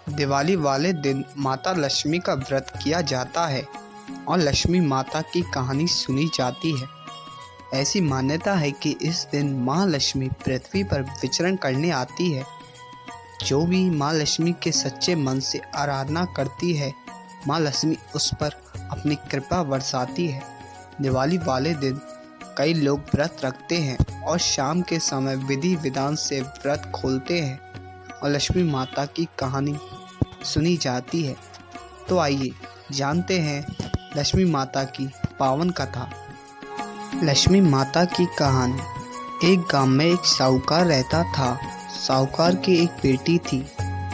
दिवाली वाले दिन माता लक्ष्मी का व्रत किया जाता है और लक्ष्मी माता की कहानी सुनी जाती है। ऐसी मान्यता है कि इस दिन माँ लक्ष्मी पृथ्वी पर विचरण करने आती है। जो भी माँ लक्ष्मी के सच्चे मन से आराधना करती है, माँ लक्ष्मी उस पर अपनी कृपा बरसाती है। दिवाली वाले दिन कई लोग व्रत रखते हैं और शाम के समय विधि विधान से व्रत खोलते हैं और लक्ष्मी माता की कहानी सुनी जाती है। तो आइए जानते हैं लक्ष्मी माता की पावन कथा। लक्ष्मी माता की कहानी। एक गांव में एक साहूकार रहता था। साहूकार की एक बेटी थी।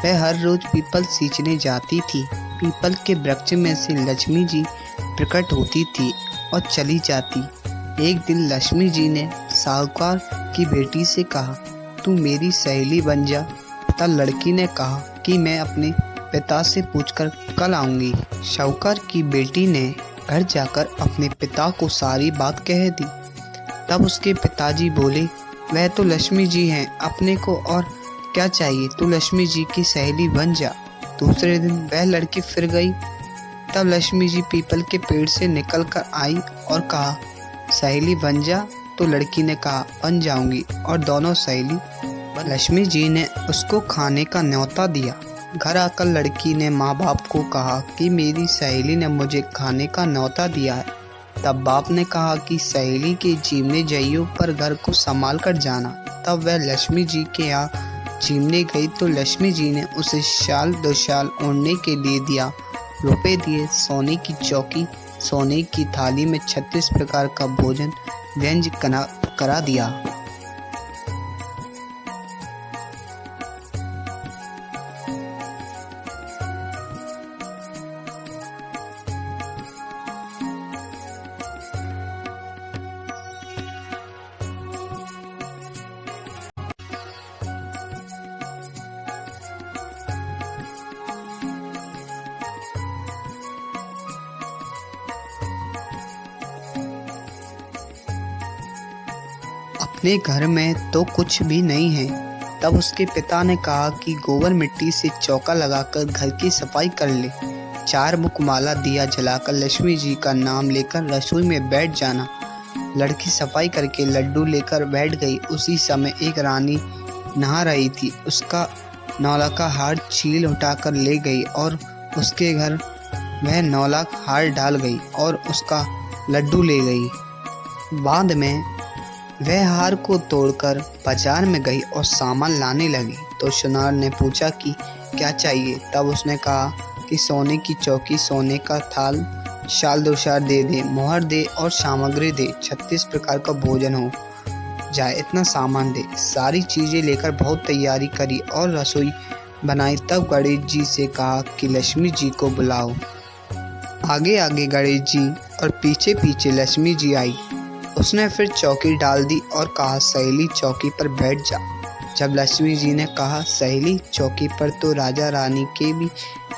वह हर रोज पीपल सींचने जाती थी। पीपल के वृक्ष में से लक्ष्मी जी प्रकट होती थी और चली जाती। एक दिन लक्ष्मी जी ने साहूकार की बेटी से कहा, तू मेरी सहेली बन जा। तब लड़की ने कहा कि मैं अपने पिता से पूछकर कल आऊंगी। साहूकार की बेटी ने घर जाकर अपने पिता को सारी बात कह दी। तब उसके पिताजी बोले, वह तो लक्ष्मी जी हैं, अपने को और क्या चाहिए, तू लक्ष्मी जी की सहेली बन जा। दूसरे दिन वह लड़की फिर गई। तब लक्ष्मी जी पीपल के पेड़ से निकल कर आई और कहा, सहेली बन जा। तो लड़की ने कहा, बन जाऊंगी, और दोनों सहेली। लक्ष्मी जी ने उसको खाने का न्योता दिया। घर आकर लड़की ने माँ बाप को कहा कि मेरी सहेली ने मुझे खाने का न्योता दिया है। तब बाप ने कहा कि सहेली के जीवने जाइयो पर घर को संभाल कर जाना। तब वह लक्ष्मी जी के यहाँ जीवने गई तो लक्ष्मी जी ने उसे शाल दो शाल ओढ़ने के लिए दिया, रुपए दिए, सोने की चौकी, सोने की थाली में 36 प्रकार का भोजन व्यंजन करा दिया। अपने घर में तो कुछ भी नहीं है। तब उसके पिता ने कहा कि गोबर मिट्टी से चौका लगाकर घर की सफाई कर ले। 4 मुखमाला दिया जलाकर लक्ष्मी जी का नाम लेकर रसोई में बैठ जाना। लड़की सफाई करके लड्डू लेकर बैठ गई। उसी समय एक रानी नहा रही थी। उसका नौला का हार छील उठाकर ले गई और उसके घर वह नौला हार डाल गई और उसका लड्डू ले गई। बाद में वह हार को तोड़कर बाजार में गई और सामान लाने लगी। तो सुनार ने पूछा कि क्या चाहिए। तब उसने कहा कि सोने की चौकी, सोने का थाल, शाल दो शाल दे दे, मोहर दे और सामग्री दे, 36 प्रकार का भोजन हो जाए, इतना सामान दे। सारी चीज़ें लेकर बहुत तैयारी करी और रसोई बनाई। तब गणेश जी से कहा कि लक्ष्मी जी को बुलाओ। आगे आगे गणेश जी और पीछे पीछे लक्ष्मी जी आई। उसने फिर चौकी डाल दी और कहा, सहेली चौकी पर बैठ जा। जब लक्ष्मी जी ने कहा, सहेली चौकी पर तो राजा रानी के भी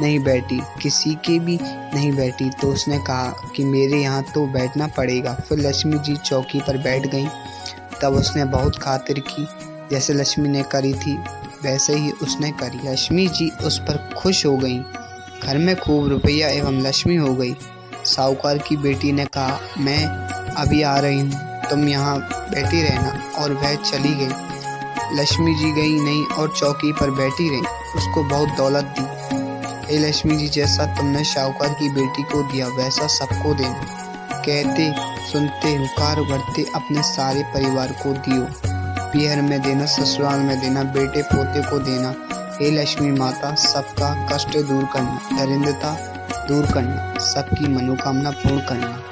नहीं बैठी, किसी के भी नहीं बैठी, तो उसने कहा कि मेरे यहाँ तो बैठना पड़ेगा। फिर लक्ष्मी जी चौकी पर बैठ गईं। तब उसने बहुत खातिर की। जैसे लक्ष्मी ने करी थी वैसे ही उसने करी। लक्ष्मी जी उस पर खुश हो गईं। घर में खूब रुपया एवं लक्ष्मी हो गई। साहूकार की बेटी ने कहा, मैं अभी आ रही हूँ, तुम यहाँ बैठी रहना, और वह चली गई। लक्ष्मी जी गई नहीं और चौकी पर बैठी रही। उसको बहुत दौलत दी। हे लक्ष्मी जी, जैसा तुमने साहूकार की बेटी को दिया वैसा सबको देना। कहते सुनते हुकार भरते अपने सारे परिवार को दियो। पीहर में देना, ससुराल में देना, बेटे पोते को देना। हे लक्ष्मी माता, सबका कष्ट दूर करना, दरिद्रता दूर करना, सबकी मनोकामना पूर्ण करना।